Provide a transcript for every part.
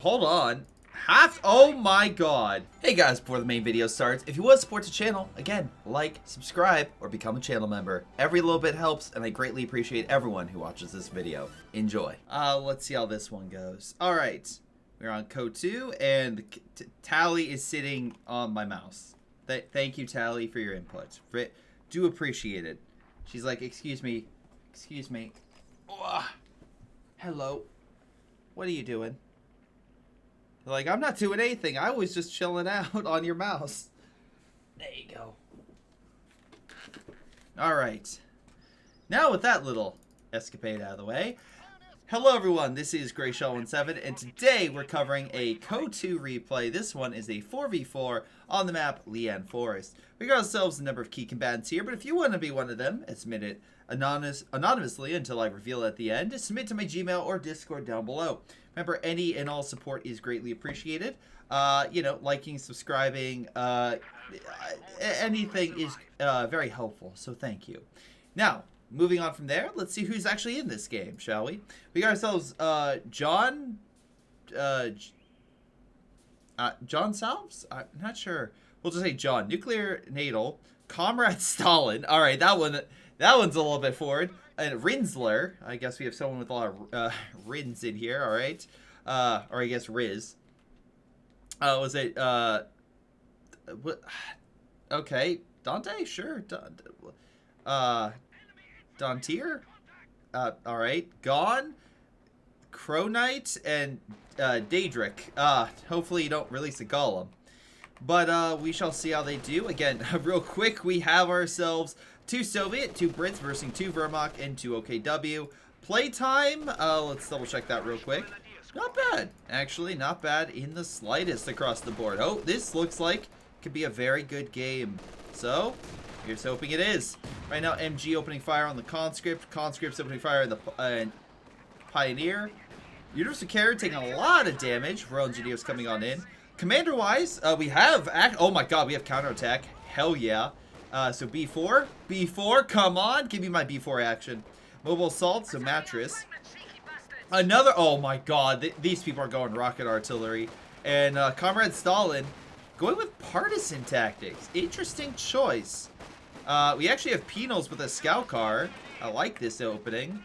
Hold on. Oh my god. Hey guys, before the main video starts, if you want to support the channel, again, like, subscribe, or become a channel member. Every little bit helps, and I greatly appreciate everyone who watches this video. Enjoy. Let's see how this one goes. Alright. We're on CoH2, and Tally is sitting on my mouse. Thank you, Tally, for your input. Do appreciate it. She's like, excuse me. Excuse me. Hello. What are you doing? Like, I'm not doing anything. I was just chilling out on your mouse. There you go. Alright. Now with that little escapade out of the way. Hello everyone, this is Greyshot17, and today we're covering a CoH2 replay. This one is a 4v4 on the map Lienne Forest. We got ourselves a number of key combatants here, but if you want to be one of them and submit it anonymously until I reveal it at the end, submit to my Gmail or Discord down below. Remember, any and all support is greatly appreciated. You know, liking, subscribing, anything is very helpful, so thank you. Now, moving on from there, let's see who's actually in this game, shall we? We got ourselves John Salves? I'm not sure. We'll just say John. Nuclear Natal. Comrade Stalin. All right, that one's a little bit forward. And Rinsler. I guess we have someone with a lot of Rins in here, all right? Or I guess Riz. Was it, what? Okay, Dante? Sure. Dontier? Alright. Gone. Crow Knight and Daedric. Hopefully you don't release a golem. But we shall see how they do. Again, real quick, we have ourselves 2 Soviet, 2 Brits versus 2 Wehrmacht, and 2 OKW. Playtime, let's double check that real quick. Not bad. Actually, not bad in the slightest across the board. Oh, this looks like it could be a very good game. So, here's hoping it is. Right now, MG opening fire on the Conscript. Conscript's opening fire on the Pioneer. Universal Carrier taking a lot of damage. Royal Engineers coming on in. Commander-wise, we have... Oh my god, we have counterattack. Hell yeah. So B4. B4, come on. Give me my B4 action. Mobile Assault, so Mattress. Another... Oh my god, these people are going rocket artillery. And Comrade Stalin going with partisan tactics. Interesting choice. We actually have Penals with a scout car. I like this opening.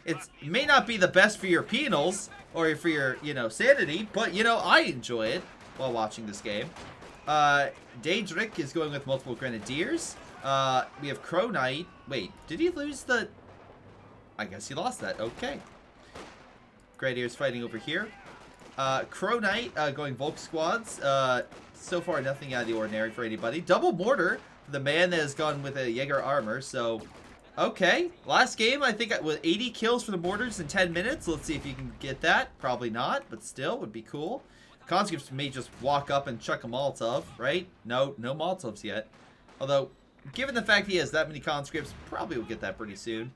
It may not be the best for your Penals or for your, you know, sanity, but, you know, I enjoy it while watching this game. Daedric is going with multiple Grenadiers. We have Crow Knight. Wait, did he lose the... I guess he lost that. Okay. Grenadiers fighting over here. Crow Knight going Volk squads. So far, nothing out of the ordinary for anybody. Double mortar for the man that has gone with a Jaeger armor. So, okay. Last game, I think, with 80 kills for the mortars in 10 minutes. Let's see if you can get that. Probably not, but still would be cool. Conscripts may just walk up and chuck a Molotov, right? No Molotovs yet. Although, given the fact he has that many conscripts, probably will get that pretty soon.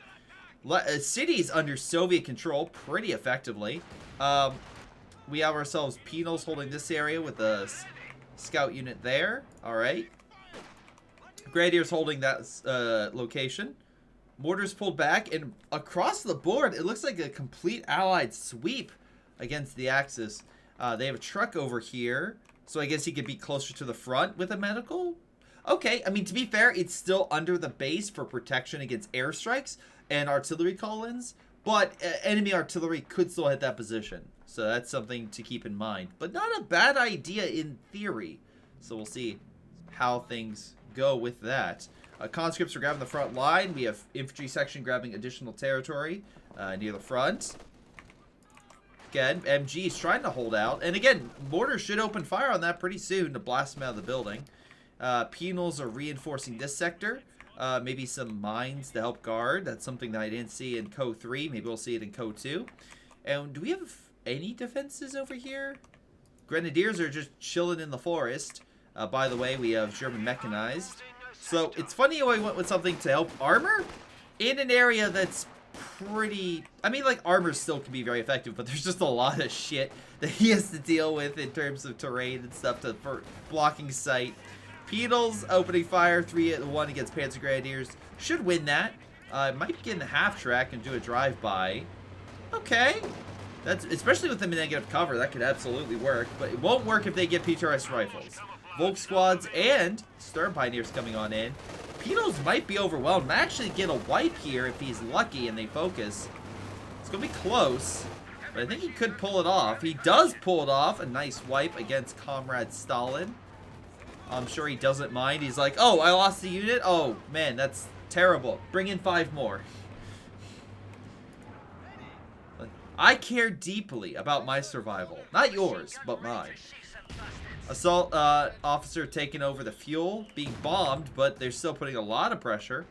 Cities under Soviet control pretty effectively. We have ourselves Penals holding this area with a scout unit there. Alright. Grenadiers holding that location. Mortars pulled back, and across the board, it looks like a complete allied sweep against the Axis. They have a truck over here, so I guess he could be closer to the front with a medical. Okay, I mean, to be fair, it's still under the base for protection against airstrikes and artillery call-ins, but enemy artillery could still hit that position. So that's something to keep in mind. But not a bad idea in theory. So we'll see how things go with that. Conscripts are grabbing the front line. We have infantry section grabbing additional territory near the front. Again, MG is trying to hold out. And again, mortars should open fire on that pretty soon to blast them out of the building. Penals are reinforcing this sector. Maybe some mines to help guard. That's something that I didn't see in CoH3. Maybe we'll see it in CoH2. And do we have any defenses over here? Grenadiers are just chilling in the forest. By the way, we have German mechanized. So it's funny how I went with something to help armor in an area that's pretty... I mean, like, armor still can be very effective, but there's just a lot of shit that he has to deal with in terms of terrain and stuff for blocking sight. Penals opening fire 3-1 against Panzer Grenadiers. Should win that. Might get in the half track and do a drive-by. Okay. That's especially with them in negative cover, that could absolutely work, but it won't work if they get PTRS rifles. Volk squads and Stern Pioneers coming on in. Pedos might be overwhelmed. Might actually get a wipe here if he's lucky and they focus. It's going to be close, but I think he could pull it off. He does pull it off. A nice wipe against Comrade Stalin. I'm sure he doesn't mind. He's like, oh, I lost the unit? Oh, man, that's terrible. Bring in 5 more. I care deeply about my survival. Not yours, but mine. Assault officer taking over the fuel, being bombed, but they're still putting a lot of pressure.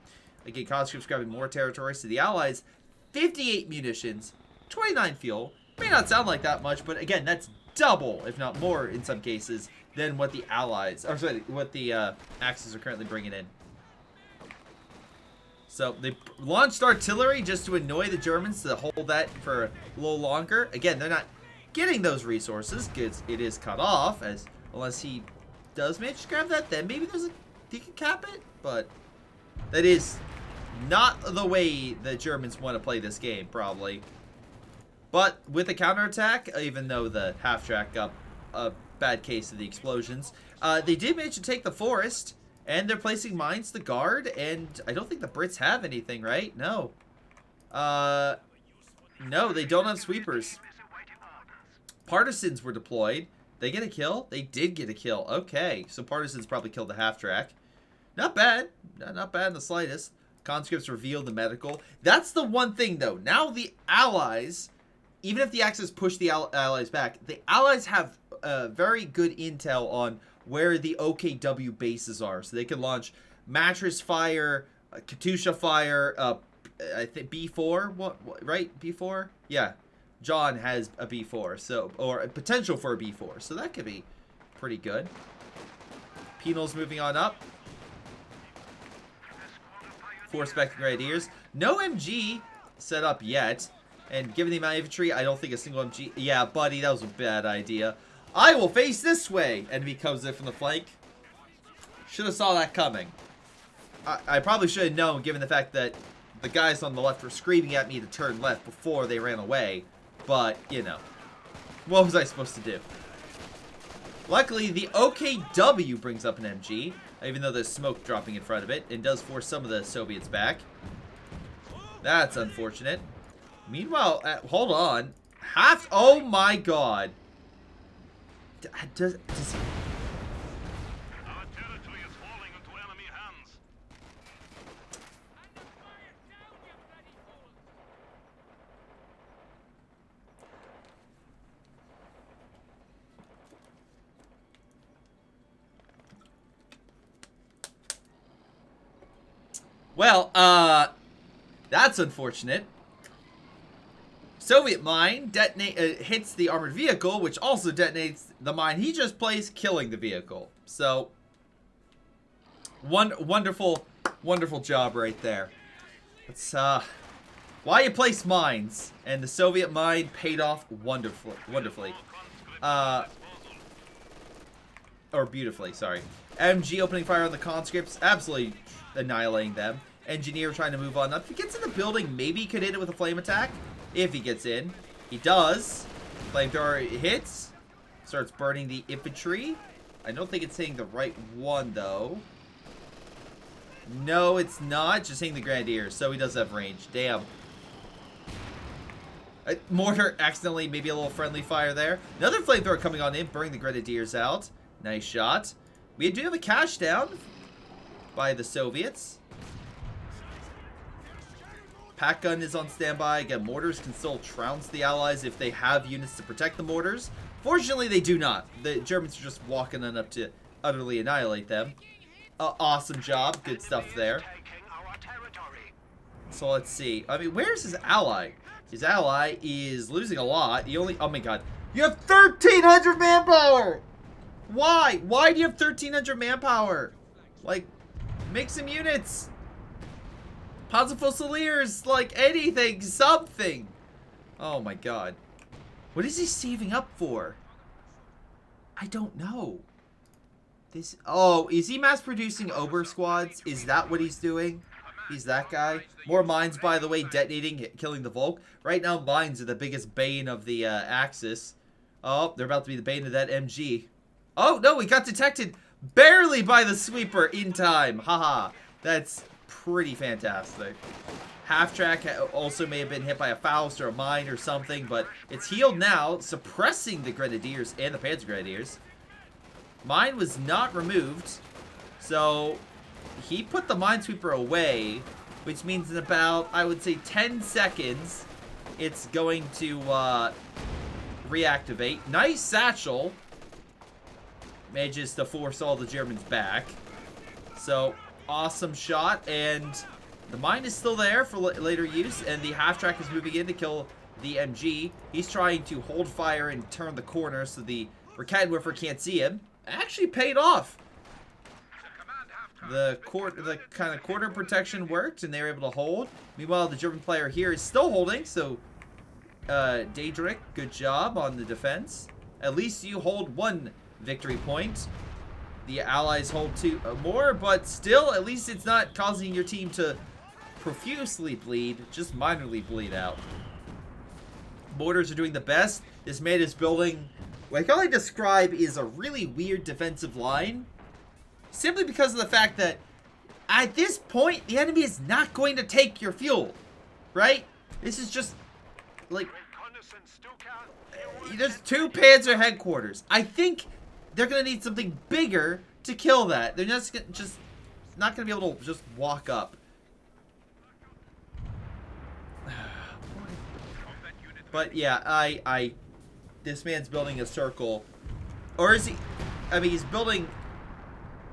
Again, conscripts grabbing more territory. So the Allies, 58 munitions, 29 fuel. May not sound like that much, but again, that's double, if not more in some cases, than what the Allies, or sorry, what the Axis are currently bringing in. So they launched artillery just to annoy the Germans to hold that for a little longer. Again, they're not getting those resources because it is cut off, as unless he does manage to grab that, then maybe he can cap it. But that is not the way the Germans want to play this game, probably. But with the counterattack, even though the half-track got a bad case of the explosions, they did manage to take the forest, and they're placing mines to guard, and I don't think the Brits have anything, right? No. No, they don't have sweepers. Partisans were deployed. They get a kill? They did get a kill. Okay, so Partisans probably killed the half-track. Not bad. Not bad in the slightest. Conscripts revealed the medical. That's the one thing, though. Now the Allies, even if the Axis push the Allies back, the Allies have very good intel on where the OKW bases are. So they can launch mattress fire, Katusha fire, I think B4, what, right? B4? Yeah. John has a B4, so, or a potential for a B4, so that could be pretty good. Penal's moving on up. 4 Spectre Grenadiers. No MG set up yet, and given the amount of infantry, I don't think a single MG. Yeah, buddy, that was a bad idea. I will face this way, and he comes in from the flank. Should have saw that coming. I probably should have known, given the fact that the guys on the left were screaming at me to turn left before they ran away. But, you know, what was I supposed to do? Luckily, the OKW brings up an MG, even though there's smoke dropping in front of it, and does force some of the Soviets back. That's unfortunate. Meanwhile, hold on. Oh my god. Does Our territory is falling into enemy hands. Well, that's unfortunate. Soviet mine hits the armored vehicle, which also detonates the mine he just placed, killing the vehicle. So, wonderful, wonderful job right there. It's why you place mines, and the Soviet mine paid off wonderfully. Or beautifully, sorry. MG opening fire on the conscripts, absolutely annihilating them. Engineer trying to move on up. If he gets in the building, maybe he could hit it with a flame attack. If he gets in. He does. Flamethrower hits. Starts burning the infantry. I don't think it's hitting the right one, though. No, it's not. Just hitting the Grenadiers. So he does have range. Damn. Mortar accidentally, maybe a little friendly fire there. Another flamethrower coming on in, burning the Grenadiers out. Nice shot. We do have a cash down by the Soviets. Pack gun is on standby. Again, mortars can still trounce the Allies if they have units to protect the mortars. Fortunately, they do not. The Germans are just walking on up to utterly annihilate them. Awesome job. Good stuff there. So let's see. I mean, where's his ally? His ally is losing a lot. He only... Oh my god. You have 1,300 manpower! Why? Why do you have 1,300 manpower? Like, make some units. Panzerfusiliers, like anything, something. Oh my god. What is he saving up for? I don't know. This. Oh, is he mass producing Ober squads? Is that what he's doing? He's that guy. More mines, by the way, detonating, killing the Volk. Right now, mines are the biggest bane of the Axis. Oh, they're about to be the bane of that MG. Oh, no, we got detected barely by the sweeper in time. Haha. That's pretty fantastic. Half-track also may have been hit by a Faust or a mine or something, but it's healed now, suppressing the Grenadiers and the Panzer Grenadiers. Mine was not removed, so he put the Minesweeper away, which means in about, I would say, 10 seconds, it's going to reactivate. Nice satchel. Manages to force all the Germans back. So, awesome shot, and the mine is still there for later use, and the half-track is moving in to kill the MG. He's trying to hold fire and turn the corner so the Cannon can't see him. Actually paid off. The kind of quarter protection worked, and they were able to hold. Meanwhile, the German player here is still holding, so Daedric, good job on the defense. At least you hold one victory point. The Allies hold two more, but still, at least it's not causing your team to profusely bleed, just minorly bleed out. Mortars are doing the best. This man is building, like all I describe is a really weird defensive line, simply because of the fact that at this point, the enemy is not going to take your fuel, right? This is just, like, there's 2 Panzer headquarters. I think they're going to need something bigger to kill that. They're just not going to be able to just walk up. But yeah, this man's building a circle. Or is he, I mean, he's building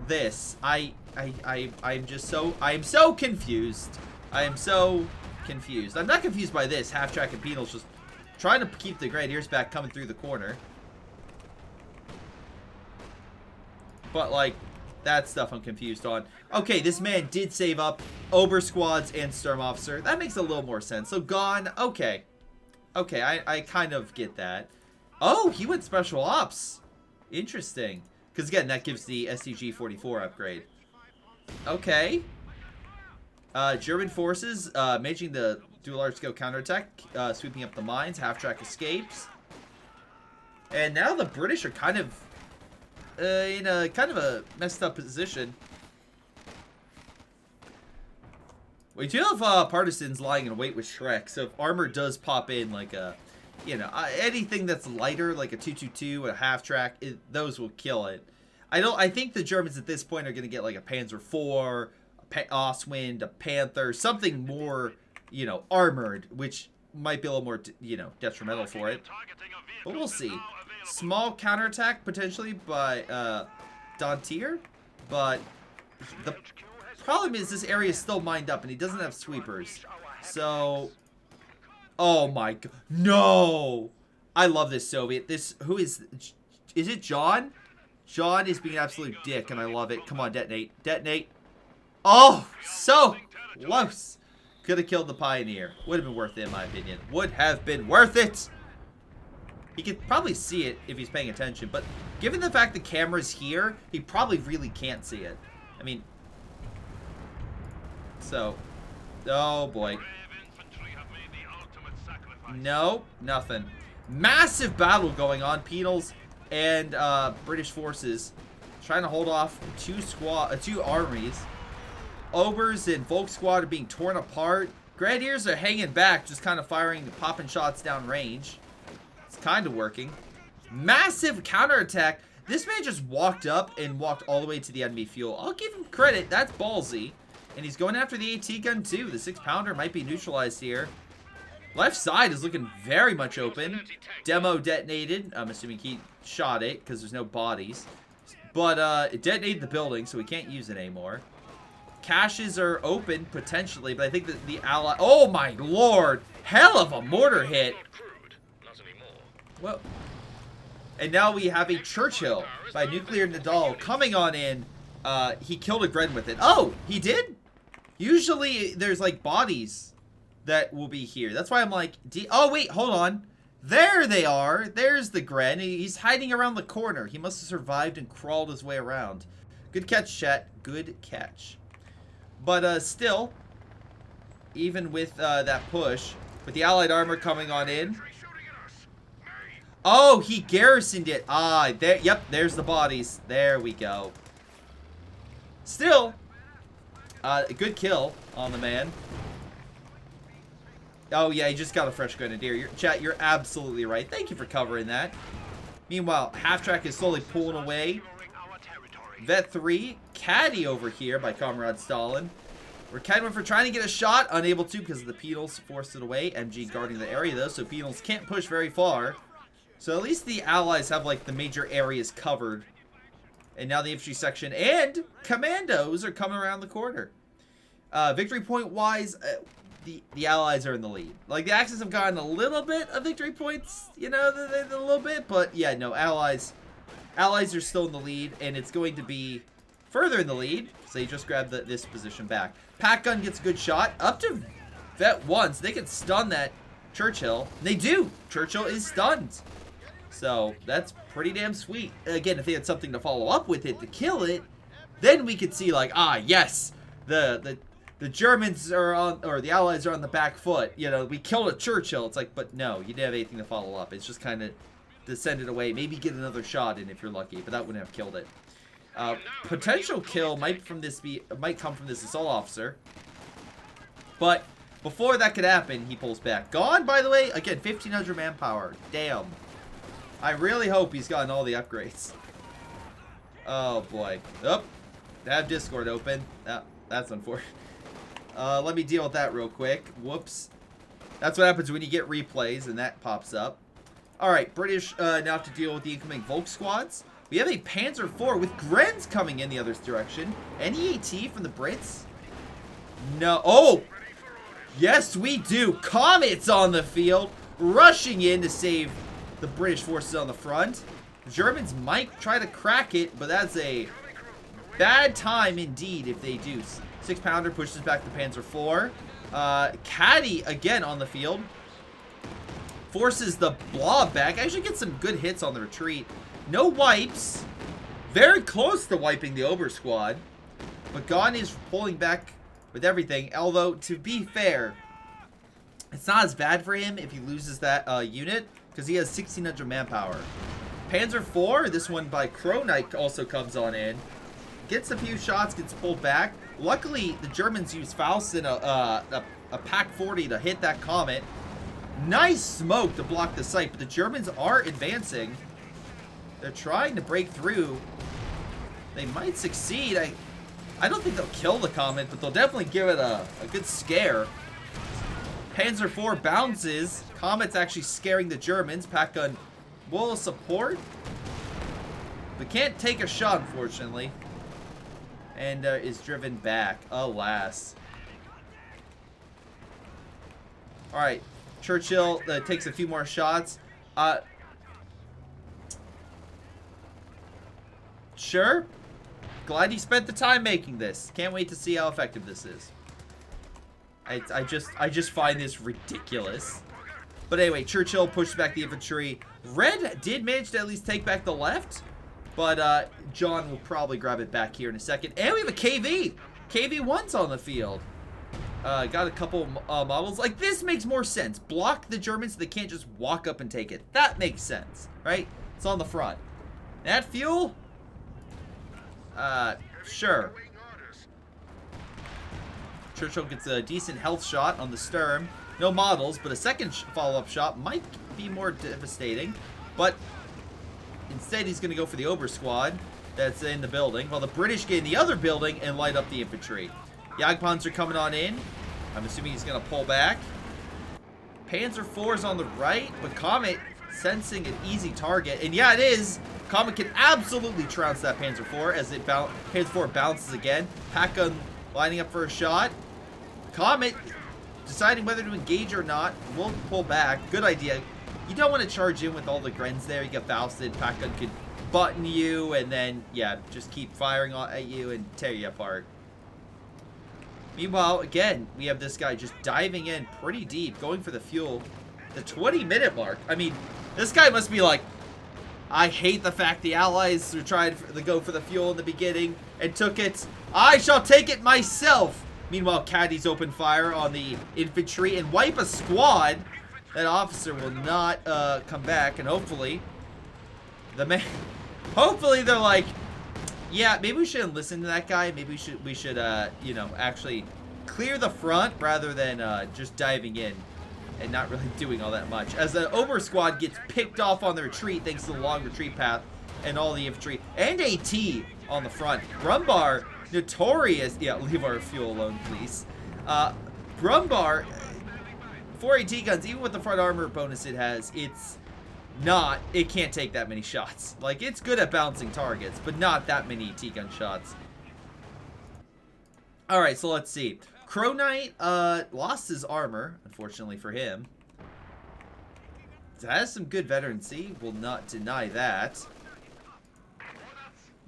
this. I'm so confused. I am so confused. I'm not confused by this. Half-track and penals just trying to keep the Grenadiers back coming through the corner. But, like, that stuff I'm confused on. Okay, this man did save up Ober squads and Sturmofficer. That makes a little more sense. So, gone. Okay. Okay, I kind of get that. Oh, he went Special Ops. Interesting. Because, again, that gives the SDG-44 upgrade. Okay. German forces managing to do a large-scale counterattack, sweeping up the mines. Half-track escapes. And now the British are kind of in a messed up position. We do have partisans lying in wait with Shrek, so if armor does pop in, like a, you know, anything that's lighter, like a 222, a half-track, those will kill it. I think the Germans at this point are going to get like a Panzer IV, a Ostwind, a Panther, something more, you know, armored, which might be a little more, you know, detrimental for it. But we'll see. Small counterattack potentially by Dantier, but the problem is this area is still mined up and he doesn't have sweepers. So, oh my god, no! I love this Soviet. Who is it John? John is being an absolute dick and I love it. Come on, detonate. Detonate. Oh, so close. Could have killed the Pioneer. Would have been worth it in my opinion. Would have been worth it. He could probably see it if he's paying attention, but given the fact the camera's here, he probably really can't see it. I mean, so, oh boy. No, nothing. Massive battle going on. Penals and British forces trying to hold off two armies. Obers and Volk squad are being torn apart. Grenadiers are hanging back, just kind of firing, popping shots down range. It's kind of working. Massive counterattack. This man just walked up and walked all the way to the enemy fuel. I'll give him credit. That's ballsy. And he's going after the AT gun too. The 6-pounder might be neutralized here. Left side is looking very much open. Demo detonated. I'm assuming he shot it because there's no bodies. But it detonated the building, so we can't use it anymore. Caches are open, potentially, but I think that the ally... Oh, my lord! Hell of a mortar hit! Whoa. And now we have a Churchill by Nuclear Nadal coming on in. He killed a Gren with it. Oh, he did? Usually, there's, like, bodies that will be here. That's why I'm like... Oh, wait, hold on. There they are. There's the Gren. He's hiding around the corner. He must have survived and crawled his way around. Good catch, chat. Good catch. But still, even with that push. With the allied armor coming on in. Oh, he garrisoned it. Ah, there. Yep, there's the bodies. There we go. Still, a good kill on the man. Oh, yeah, he just got a fresh grenadier. Chat, you're absolutely right. Thank you for covering that. Meanwhile, Half-Track is slowly pulling away. Vet 3, Caddy over here by Comrade Stalin. We're Cadman for trying to get a shot, unable to because the Penals forced it away. MG guarding the area though, so Penals can't push very far. So at least the allies have like the major areas covered. And now the infantry section and commandos are coming around the corner. Victory point wise, the allies are in the lead. Like the Axis have gotten a little bit of victory points, you know, a little bit, but yeah, no, allies are still in the lead, and it's going to be further in the lead, so they just grabbed this position back. Pack gun gets a good shot. Up to Vet 1, so they can stun that Churchill. They do. Churchill is stunned. So that's pretty damn sweet. Again, if they had something to follow up with it to kill it, then we could see like, ah, yes, the Germans are on, or the Allies are on the back foot. You know, we killed a Churchill. It's like, but no, you didn't have anything to follow up. It's just kind of descended away. Maybe get another shot in if you're lucky, but that wouldn't have killed it. Potential kill might come from this assault officer, but before that could happen, he pulls back. Gone, by the way. Again, 1,500 manpower. Damn. I really hope he's gotten all the upgrades. Oh boy. Oh, I have Discord open. That's unfortunate. Let me deal with that real quick. Whoops. That's what happens when you get replays and that pops up. All right, British now have to deal with the incoming Volk squads. We have a Panzer IV with Grens coming in the other direction. Any AT from the Brits? No. Oh! Yes, we do. Comet's on the field, rushing in to save the British forces on the front. The Germans might try to crack it, but that's a bad time indeed if they do. 6-pounder pushes back the Panzer IV. Caddy again on the field. Forces the Blob back. Actually gets some good hits on the retreat. No wipes. Very close to wiping the Ober squad. But Gon is pulling back with everything. Although, to be fair, it's not as bad for him if he loses that unit, because he has 1,600 manpower. Panzer IV, this one by Crow Knight, also comes on in. Gets a few shots, gets pulled back. Luckily, the Germans use Faust and a Pack 40 to hit that Comet. Nice smoke to block the site, but the Germans are advancing. They're trying to break through. They might succeed. I don't think they'll kill the Comet, but they'll definitely give it a good scare. Panzer IV bounces. Comet's actually scaring the Germans. Pack gun will support, but can't take a shot, unfortunately. And is driven back, alas. Alright, Churchill takes a few more shots. Sure. Glad you spent the time making this. Can't wait to see how effective this is. I just find this ridiculous. But anyway, Churchill pushes back the infantry. Red did manage to at least take back the left, but John will probably grab it back here in a second. And we have a KV. KV-1's on the field. Got a couple models. Like, this makes more sense. Block the Germans so they can't just walk up and take it. That makes sense, right? It's on the front. That fuel? Sure. Churchill gets a decent health shot on the Sturm. No models, but a second follow-up shot might be more devastating. But instead, he's going to go for the Ober squad that's in the building, while the British get in the other building and light up the infantry. Jagdpanzer coming on in. I'm assuming he's going to pull back. Panzer IV is on the right, but Comet sensing an easy target. And yeah, it is. Comet can absolutely trounce that Panzer IV as Panzer IV bounces again. Pack gun lining up for a shot. Comet deciding whether to engage or not. We'll pull back. Good idea. You don't want to charge in with all the Grens there. You get Fausted. Pack gun could button you and then, yeah, just keep firing at you and tear you apart. Meanwhile, again, we have this guy just diving in pretty deep, going for the fuel. The 20-minute mark. I mean, this guy must be like, I hate the fact the Allies were trying to go for the fuel in the beginning and took it. I shall take it myself. Meanwhile, caddies open fire on the infantry and wipe a squad. That officer will not come back, and hopefully hopefully they're like, yeah, maybe we shouldn't listen to that guy. Maybe we should you know, actually clear the front rather than just diving in and not really doing all that much. As the Ober squad gets picked off on the retreat thanks to the long retreat path and all the infantry and AT on the front. Brumbar, notorious. Yeah, leave our fuel alone, please. Brumbar, 4 AT guns, even with the front armor bonus it has, it can't take that many shots. Like, it's good at bouncing targets, but not that many AT gun shots. Alright, so let's see. Crow Knight lost his armor, unfortunately for him. Has some good veterancy, will not deny that.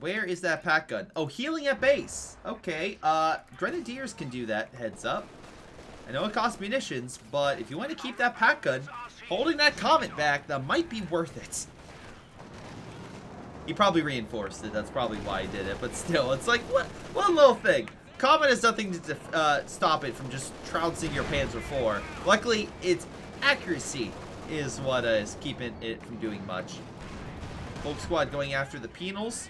Where is that pack gun? Oh, healing at base. Okay, Grenadiers can do that, heads up. I know it costs munitions, but if you want to keep that pack gun, holding that Comet back, that might be worth it. He probably reinforced it, that's probably why he did it, but still, it's like, one little thing. Comet has nothing to stop it from just trouncing your Panzer IV. Luckily, its accuracy is what is keeping it from doing much. Folk squad going after the penals.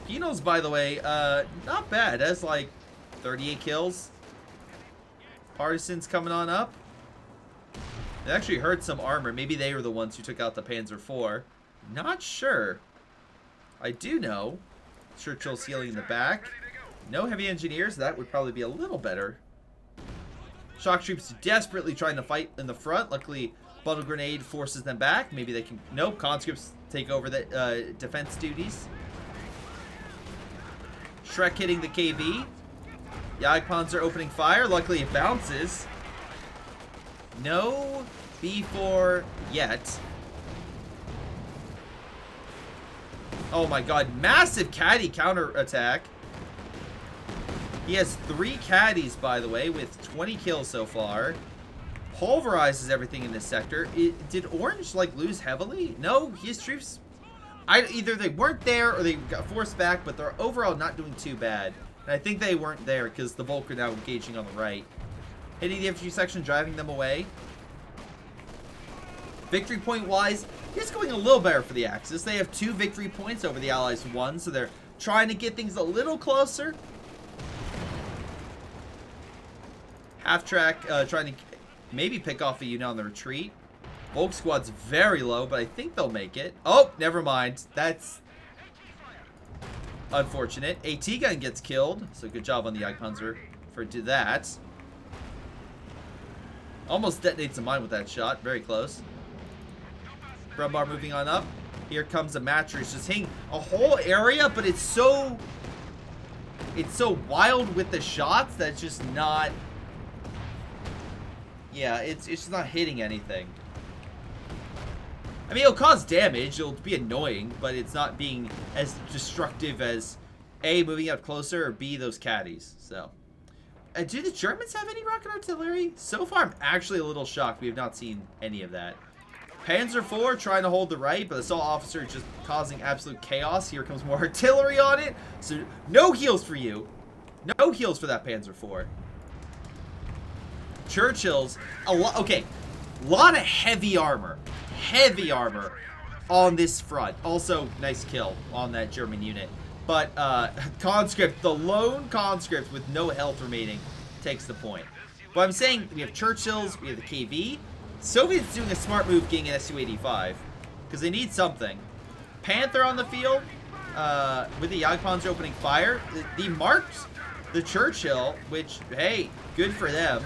Penals, by the way, not bad. That's like 38 kills. Partisans coming on up. They actually hurt some armor. Maybe they were the ones who took out the Panzer IV. Not sure. I do know Churchill's healing in the back. No heavy engineers. That would probably be a little better. Shock troops desperately trying to fight in the front. Luckily, bundle grenade forces them back. Maybe they can... Nope, conscripts take over the defense duties. Shrek hitting the KV. Jagdpanzer opening fire. Luckily, it bounces. No B4 yet. Oh my god, massive caddy counterattack. He has 3 caddies, by the way, with 20 kills so far. Pulverizes everything in this sector. Did Orange, like, lose heavily? No, his troops... either they weren't there or they got forced back, but they're overall not doing too bad. And I think they weren't there because the Volk are now engaging on the right. Hitting the infantry section, driving them away. Victory point-wise, it's going a little better for the Axis. They have 2 victory points over the Allies' 1, so they're trying to get things a little closer. Half-track, trying to maybe pick off a unit on the retreat. Volk squad's very low, but I think they'll make it. Oh, never mind. That's unfortunate. AT gun gets killed, so good job on the Jagdpanzer for that. Almost detonates a mine with that shot. Very close. Brumbar moving on up. Here comes a mattress, just hitting a whole area, but it's so wild with the shots that it's just not. Yeah, it's just not hitting anything. I mean, it'll cause damage, it'll be annoying, but it's not being as destructive as A, moving up closer, or B, those caddies. So, do the Germans have any rocket artillery? So far, I'm actually a little shocked. We have not seen any of that. Panzer IV trying to hold the right, but the assault officer just causing absolute chaos. Here comes more artillery on it. So, no heals for you. No heals for that Panzer IV. Churchill's, a lot, okay, a lot of heavy armor on this front. Also, nice kill on that German unit. But conscript, the lone conscript with no health remaining, takes the point. But I'm saying we have Churchill's, we have the KV. Soviets doing a smart move getting an Su-85 because they need something. Panther on the field with the Jagdpanzer opening fire. They marked the Churchill, which, hey, good for them.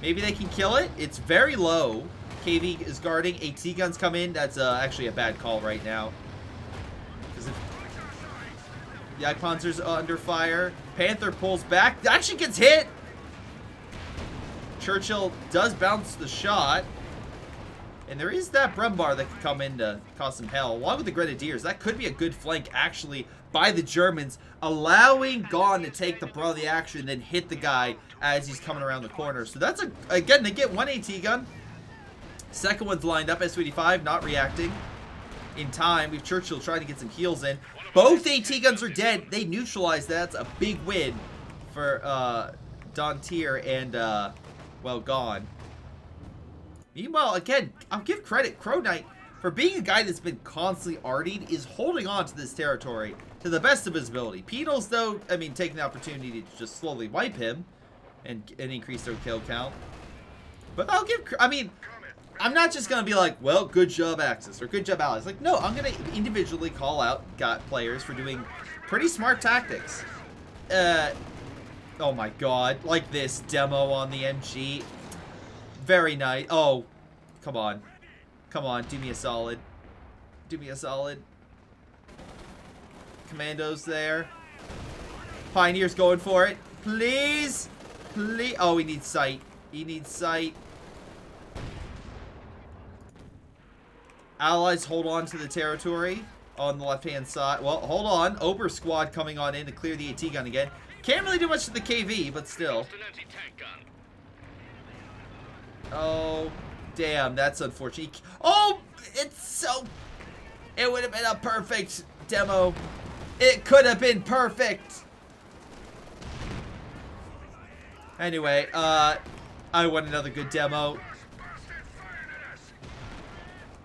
Maybe they can kill it. It's very low. KV is guarding. AT guns come in. That's actually a bad call right now. Because if Jagdpanzer's under fire, Panther pulls back. Actually gets hit. Churchill does bounce the shot. And there is that Brumbar that could come in to cause some hell. Along with the Grenadiers, that could be a good flank, actually, by the Germans, allowing Gone to take the brunt of the action and then hit the guy as he's coming around the corner. So that's, again, they get 1 AT gun. Second one's lined up, Su-85, not reacting in time. We've Churchill trying to get some heals in. Both AT guns are dead. They neutralized that. That's a big win for Dontier and, well, Gone. Meanwhile, again, I'll give credit. Crow Knight, for being a guy that's been constantly artied, is holding on to this territory to the best of his ability. Pedals, though, I mean, taking the opportunity to just slowly wipe him and increase their kill count. But I'll give, I mean, I'm not just going to be like, well, good job Axis or good job Allies. Like, no, I'm going to individually call out players for doing pretty smart tactics. Oh my god, like this demo on the MG. Very nice. Oh, come on. Come on, do me a solid. Do me a solid. Commandos there. Pioneer's going for it. Please. Please. Oh, he needs sight. He needs sight. Allies hold on to the territory on the left-hand side. Well, hold on. Ober squad coming on in to clear the AT gun again. Can't really do much to the KV, but still. Oh, damn, that's unfortunate. Oh, it's so... It would have been a perfect demo. It could have been perfect. Anyway, I want another good demo.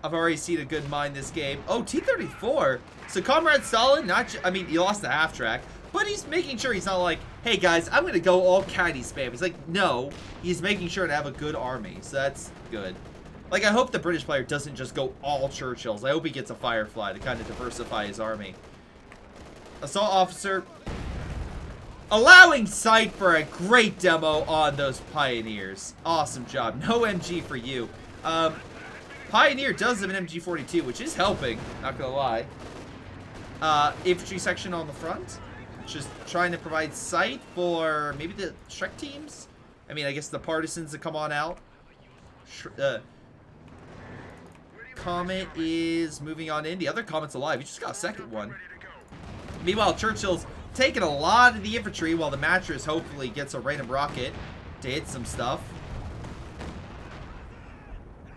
I've already seen a good mine this game. Oh, T-34. So Comrade Stalin, I mean, he lost the half track, but he's making sure he's not like, hey guys, I'm gonna go all caddy spam. He's like, no, he's making sure to have a good army, so that's good. Like, I hope the British player doesn't just go all Churchills. I hope he gets a Firefly to kind of diversify his army. Assault Officer, allowing sight for a great demo on those Pioneers. Awesome job. No MG for you. Pioneer does have an MG42, which is helping, not gonna lie. Infantry section on the front. Just trying to provide sight for maybe the Shrek teams. I mean, I guess the partisans that come on out. Comet is moving on in. The other Comet's alive. He just got a second one. Meanwhile, Churchill's taking a lot of the infantry while the Mattress hopefully gets a random rocket to hit some stuff.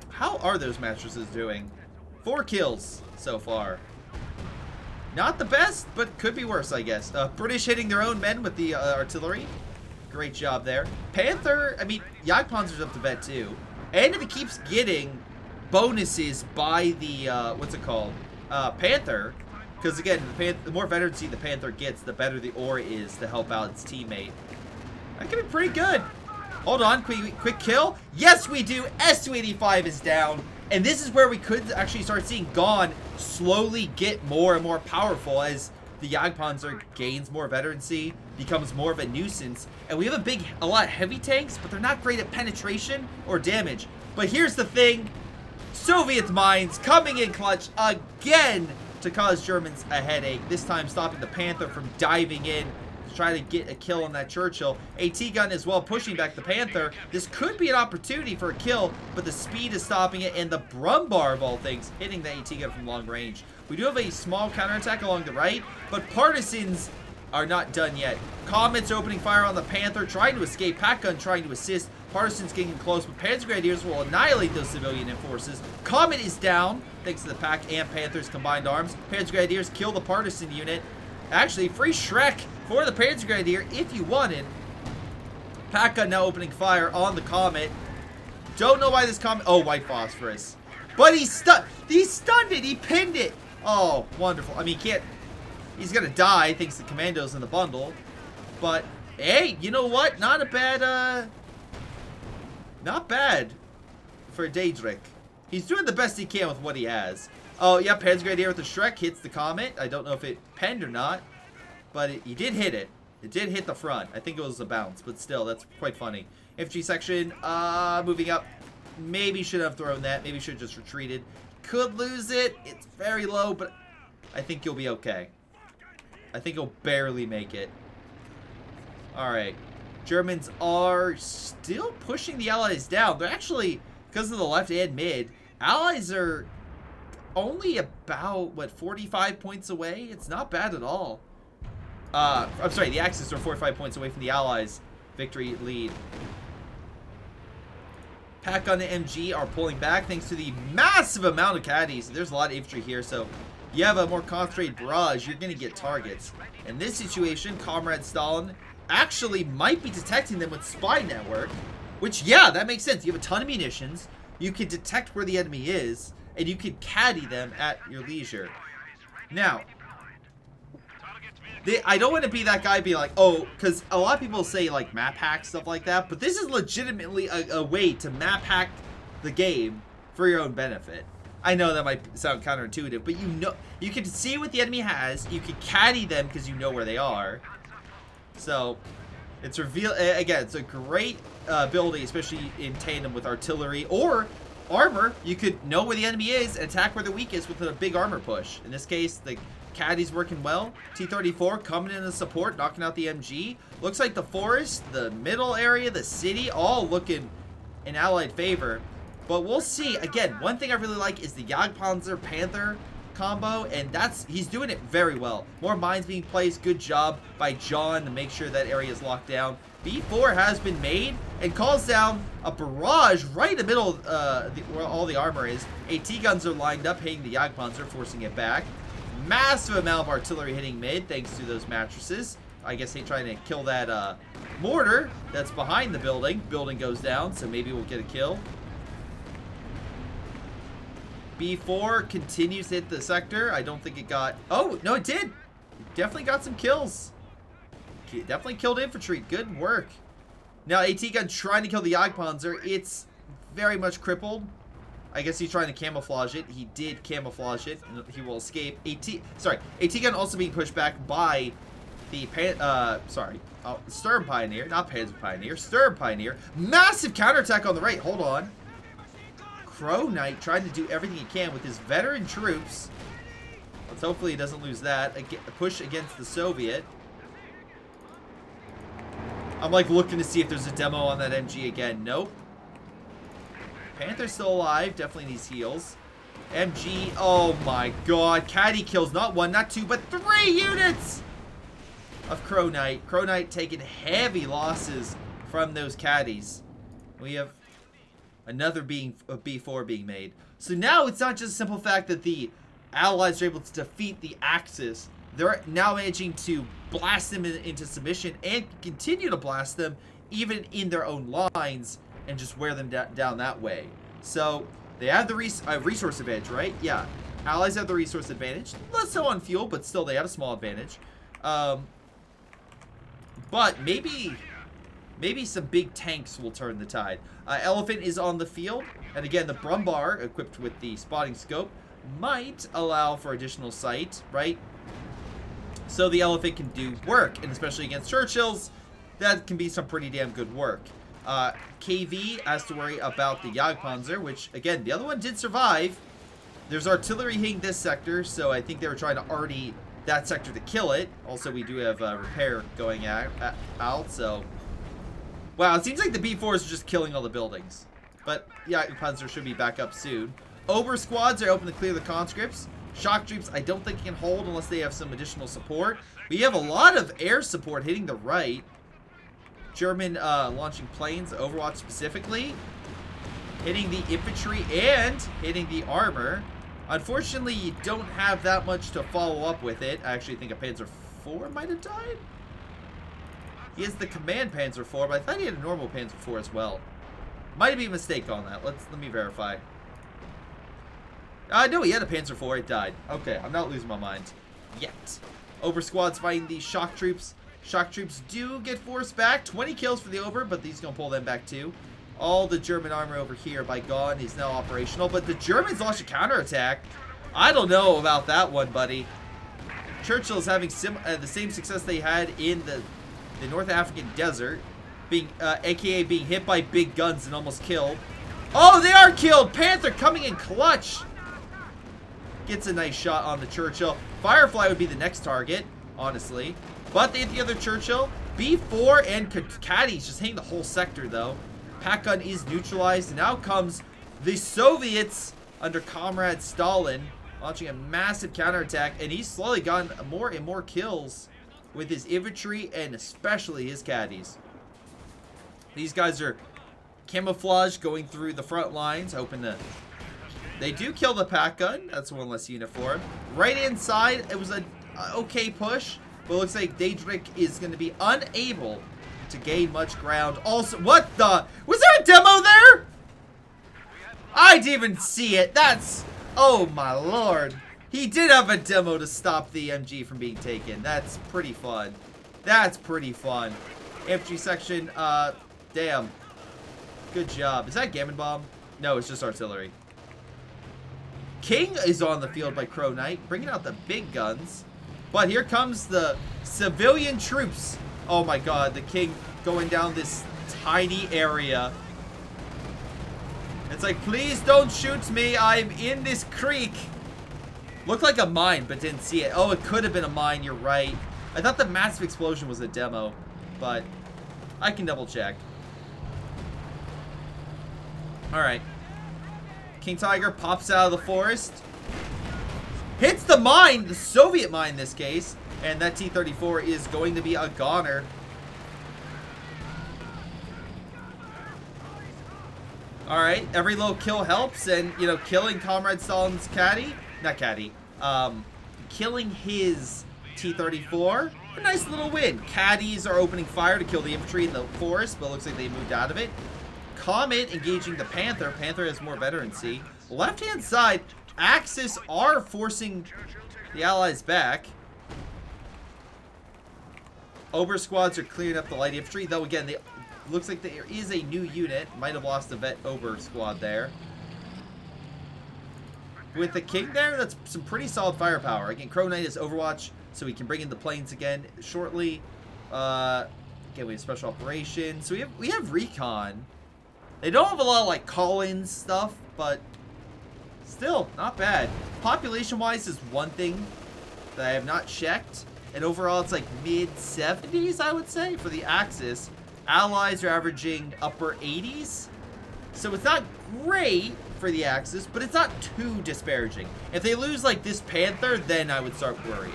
How are those Mattresses doing? 4 kills so far. Not the best, but could be worse, I guess. British hitting their own men with the artillery. Great job there. Panther, I mean, Jagdpanzer's up to vet too. And if it keeps getting bonuses by the, what's it called? Panther. Because again, the more veterancy the Panther gets, the better the ore is to help out its teammate. That could be pretty good. Hold on, quick kill. Yes, we do. S285 is down. And this is where we could actually start seeing Gone slowly get more and more powerful as the Jagdpanzer gains more veterancy, becomes more of a nuisance. And we have a lot of heavy tanks, but they're not great at penetration or damage. But here's the thing. Soviet mines coming in clutch again to cause Germans a headache. This time stopping the Panther from diving in to try to get a kill on that Churchill. AT gun as well pushing back the Panther. This could be an opportunity for a kill, but the speed is stopping it, and the Brumbar of all things hitting the AT gun from long range. We do have a small counterattack along the right, but partisans are not done yet. Comet's opening fire on the Panther, trying to escape. Pack gun trying to assist. Partisans getting close, but Panzer Grenadiers will annihilate those civilian forces. Comet is down, thanks to the Pack and Panther's combined arms. Panzer Grenadiers kill the partisan unit. Actually, free Shrek for the Panzer Grenadier if you wanted. Pack gun now opening fire on the Comet. Don't know why this Comet... Oh, white phosphorus. But he stunned it. He pinned it. Oh, wonderful. I mean, he can't... He's gonna die thanks to commandos in the bundle. But, hey, you know what? Not a bad, not bad for Daedric. He's doing the best he can with what he has. Oh, yeah, Panzer Grenadier with the Shrek hits the Comet. I don't know if it penned or not, but he did hit it. It did hit the front. I think it was a bounce, but still, that's quite funny. Infantry section, moving up. Maybe should have thrown that. Maybe should have just retreated. Could lose it. It's very low, but I think you'll be okay. I think he'll barely make it. Alright. Germans are still pushing the Allies down. They're actually, because of the left and mid, Allies are only about, what, 45 points away? It's not bad at all. I'm sorry, the Axis are 45 points away from the Allies' victory lead. Pack on the MG are pulling back thanks to the massive amount of caddies. There's a lot of infantry here, so you have a more concentrated barrage, you're going to get targets. In this situation, Comrade Stalin actually might be detecting them with spy network, which, yeah, that makes sense. You have a ton of munitions, you can detect where the enemy is, and you can caddy them at your leisure. Now, I don't want to be that guy being like, oh, because a lot of people say like map hack, stuff like that, but this is legitimately a way to map hack the game for your own benefit. I know that might sound counterintuitive, but you can see what the enemy has, you can caddy them because you know where they are. So, it's again, it's a great ability, especially in tandem with artillery or armor. You could know where the enemy is and attack where the weak is with a big armor push. In this case, the caddy's working well. T-34 coming in as support, knocking out the MG. Looks like the forest, the middle area, the city, all looking in Allied favor. But we'll see. Again, one thing I really like is the Jagdpanzer Panther combo, and he's doing it very well. More mines being placed. Good job by John to make sure that area is locked down. B4 has been made and calls down a barrage right in the middle of where all the armor is. AT guns are lined up, hitting the Jagdpanzer, forcing it back. Massive amount of artillery hitting mid, thanks to those mattresses. I guess they're trying to kill that mortar that's behind the building. Building goes down, so maybe we'll get a kill. B4 continues to hit the sector. I don't think it got... Oh, no, it did. It definitely got some kills. It definitely killed infantry. Good work. Now, AT gun trying to kill the Jagdpanzer. It's very much crippled. I guess he's trying to camouflage it. He did camouflage it. And he will escape. AT gun also being pushed back by the Sturm Pioneer. Not Panzer Pioneer. Sturm Pioneer. Massive counterattack on the right. Hold on. Crow Knight trying to do everything he can with his veteran troops. Let's hopefully he doesn't lose that. A push against the Soviet. I'm like looking to see if there's a demo on that MG again. Nope. Panther's still alive. Definitely needs heals. MG. Oh my god. Caddy kills not one, not two, but 3 units of Crow Knight. Crow Knight taking heavy losses from those caddies. We have another B4 being made. So now it's not just a simple fact that the Allies are able to defeat the Axis. They're now managing to blast them into submission and continue to blast them even in their own lines and just wear them down that way. So they have the resource advantage, right? Yeah. Allies have the resource advantage. Less so on fuel, but still they have a small advantage. But maybe some big tanks will turn the tide. Elephant is on the field. And again, the Brumbar, equipped with the spotting scope, might allow for additional sight, right? So the Elephant can do work. And especially against Churchills, that can be some pretty damn good work. KV has to worry about the Jagdpanzer, which, again, the other one did survive. There's artillery hitting this sector, so I think they were trying to arty that sector to kill it. Also, we do have repair going out, so... Wow, it seems like the B4s are just killing all the buildings. But, yeah, Jagdpanzer should be back up soon. Ober squads are open to clear the conscripts. Shock troops, I don't think can hold unless they have some additional support. We have a lot of air support hitting the right. German launching planes, Overwatch specifically. Hitting the infantry and hitting the armor. Unfortunately, you don't have that much to follow up with it. I actually think a Panzer IV might have died. He has the command Panzer IV, but I thought he had a normal Panzer IV as well. Might be a mistake on that. Let me verify. No, he had a Panzer IV. It died. Okay, I'm not losing my mind yet. Ober squads fighting these shock troops. Shock troops do get forced back. 20 kills for the Ober, but these gonna pull them back too. All the German armor over here by Gone is now operational, but the Germans launched a counterattack. I don't know about that one, buddy. Churchill's having the same success they had in the North African desert, aka being hit by big guns and almost killed. Oh, they are killed! Panther coming in clutch! Gets a nice shot on the Churchill. Firefly would be the next target, honestly. But they hit the other Churchill. B4 and Caddy's just hitting the whole sector, though. Pack gun is neutralized. And now comes the Soviets under Comrade Stalin, launching a massive counterattack. And he's slowly gotten more and more kills with his infantry and especially his caddies. These guys are camouflaged going through the front lines, hoping to They do kill the pack gun. That's one less unit for him. Right inside, it was a okay push, but it looks like Daedric is going to be unable to gain much ground. Also, what the? Was there a demo there? I didn't even see it. That's, oh my lord. He did have a demo to stop the MG from being taken. That's pretty fun. That's pretty fun. Infantry section, damn. Good job. Is that Gammon Bomb? No, it's just artillery. King is on the field by Crow Knight, bringing out the big guns. But here comes the civilian troops. Oh my god, the King going down this tiny area. It's like, please don't shoot me. I'm in this creek. Looked like a mine, but didn't see it. Oh, it could have been a mine. You're right. I thought the massive explosion was a demo, but I can double check. All right. King Tiger pops out of the forest. Hits the mine, the Soviet mine in this case. And that T-34 is going to be a goner. Alright, every little kill helps. And, you know, killing Comrade Stalin's caddy. Not caddy. Killing his T-34. A nice little win. Caddies are opening fire to kill the infantry in the forest, but it looks like they moved out of it. Comet engaging the Panther. Panther has more veterancy. Left-hand side, Axis are forcing the Allies back. Ober squads are clearing up the light infantry, though again, they looks like there is a new unit. Might have lost a vet Ober squad there. With the King there, that's some pretty solid firepower. Again, Crow Knight is Overwatch, so we can bring in the planes again shortly. Again, we have special operations. So we have recon. They don't have a lot of like call-in stuff, but still not bad. Population-wise is one thing that I have not checked, and overall it's like mid-70s, I would say, for the Axis. Allies are averaging upper 80s, so it's not great for the Axis, but it's not too disparaging. If they lose like this Panther, then I would start worrying.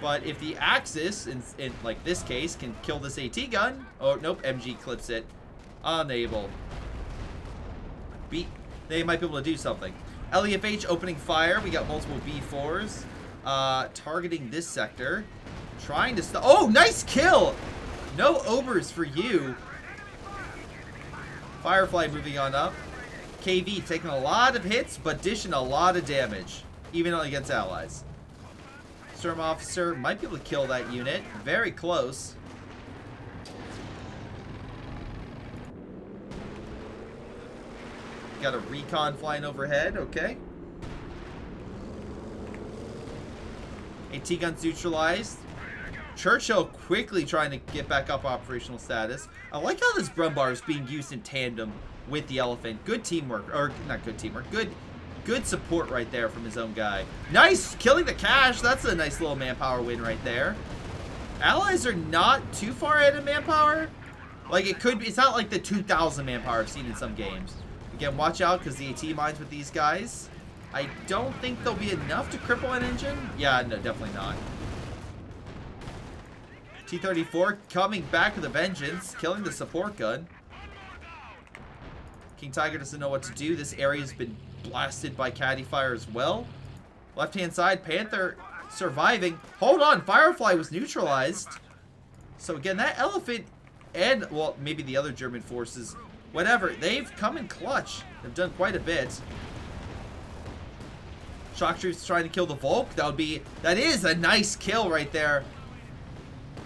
But if the Axis, in like this case, can kill this AT gun, oh nope, MG clips it. Unable. They might be able to do something. LEFH opening fire. We got multiple B4s. Targeting this sector. Trying to stop. Oh, nice kill! No Obers for you. Firefly moving on up. KV taking a lot of hits, but dishing a lot of damage. Even against allies. Storm Officer might be able to kill that unit. Very close. Got a recon flying overhead, okay. AT guns neutralized. Churchill quickly trying to get back up operational status. I like how this Brumbar is being used in tandem with the Elephant. Good teamwork, or not good teamwork, good support right there from his own guy. Nice, killing the cache. That's a nice little manpower win right there. Allies are not too far ahead of manpower. Like it could be, it's not like the 2,000 manpower I've seen in some games. Again, watch out because the AT mines with these guys. I don't think there'll be enough to cripple an engine. Yeah, no, definitely not. T-34 coming back with a vengeance, killing the support gun. King Tiger doesn't know what to do. This area's been blasted by caddy fire as well. Left-hand side, Panther surviving. Hold on, Firefly was neutralized. So again, that Elephant and, well, maybe the other German forces, whatever, they've come in clutch. They've done quite a bit. Shock troops trying to kill the Volk. That is a nice kill right there.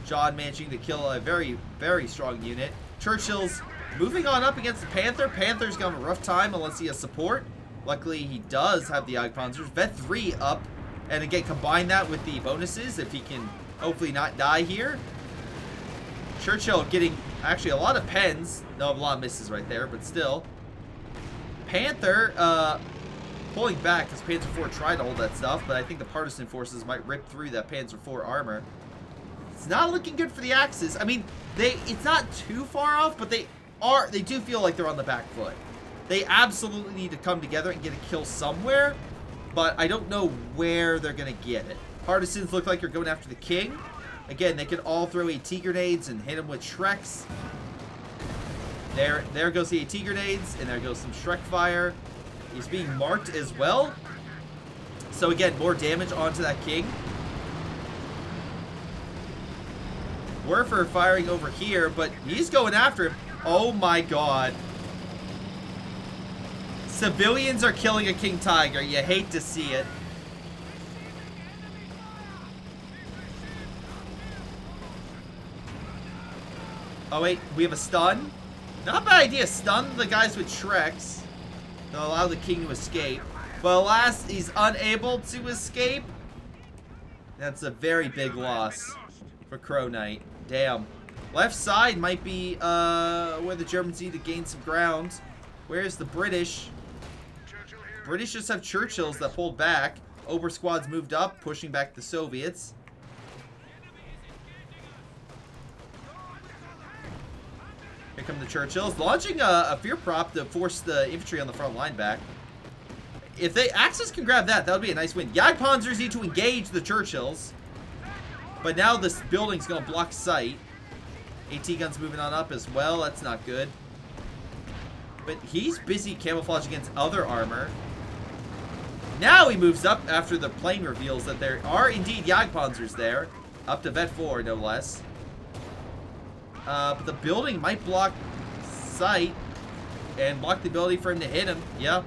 John managing to kill a very, very strong unit. Churchill's moving on up against the Panther. Panther's gonna have a rough time unless he has support. Luckily, he does have the Jagdpanzers. Vet 3 up. And again, combine that with the bonuses if he can hopefully not die here. Churchill getting actually a lot of pens. No, a lot of misses right there, but still. Panther pulling back because Panzer IV tried to hold that stuff, but I think the partisan forces might rip through that Panzer IV armor. It's not looking good for the Axis. I mean, it's not too far off, but they do feel like they're on the back foot. They absolutely need to come together and get a kill somewhere, but I don't know where they're going to get it. Partisans look like they're going after the King. Again, they could all throw AT grenades and hit him with Shreks. There goes the AT grenades, and there goes some Shrek fire. He's being marked as well. So again, more damage onto that king. Werfer firing over here, but he's going after him. Oh my god. Civilians are killing a king tiger. You hate to see it. Oh wait, we have a stun? Not a bad idea. Stun the guys with Shreks. They'll allow the king to escape. But alas, he's unable to escape. That's a very big loss for Crow Knight. Damn. Left side might be where the Germans need to gain some ground. Where's the British? British just have Churchills that pulled back. Ober squads moved up, pushing back the Soviets. Here come the Churchills, launching a fear prop to force the infantry on the front line back. If they Axis can grab that, that would be a nice win. Jagdpanzers need to engage the Churchills, but now this building's gonna block sight. AT guns moving on up as well. That's not good. But he's busy camouflage against other armor. Now he moves up after the plane reveals that there are indeed Jagdpanzers there, up to Vet 4 no less. But the building might block sight and block the ability for him to hit him. Yeah.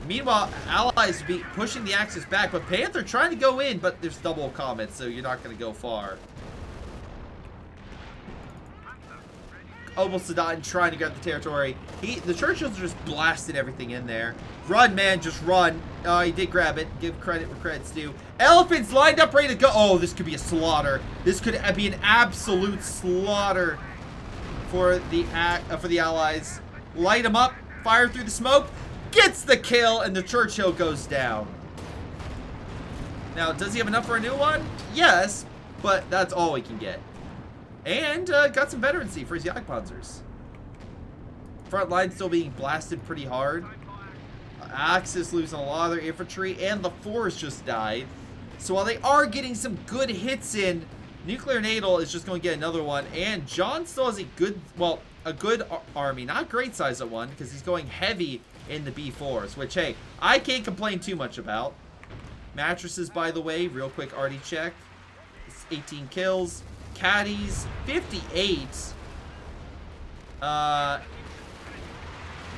Meanwhile, Allies be pushing the Axis back, but Panther trying to go in, but there's double comets, so you're not going to go far. Obelsadon trying to grab the territory. The Churchills are just blasting everything in there. Run, man, just run. Oh, he did grab it. Give credit where credit's due. Elephants lined up, ready to go. Oh, this could be a slaughter. This could be an absolute slaughter for the Allies. Light them up. Fire through the smoke. Gets the kill, and the Churchill goes down. Now, does he have enough for a new one? Yes, but that's all he can get. And got some veterancy for his Jagdpanzers. Front line still being blasted pretty hard. Axis losing a lot of their infantry, and the Force just died. So while they are getting some good hits in, Nuclear Natal is just going to get another one. And John still has a good, well, a good army. Not great size at one, because he's going heavy in the B4s, which, hey, I can't complain too much about. Mattresses, by the way, real quick arty check. It's 18 kills. Caddies, 58.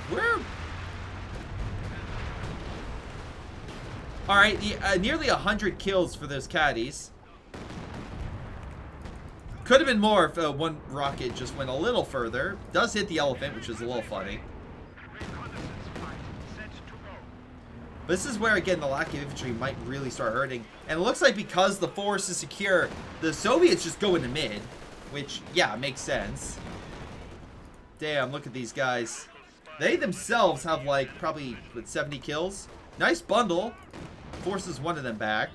Where? Alright, nearly 100 kills for those caddies. Could have been more if one rocket just went a little further. Does hit the elephant, which is a little funny. But this is where, again, the lack of infantry might really start hurting. And it looks like because the force is secure, the Soviets just go into mid. Which, yeah, makes sense. Damn, look at these guys. They themselves have, like, probably, what, 70 kills? Nice bundle. Forces one of them back.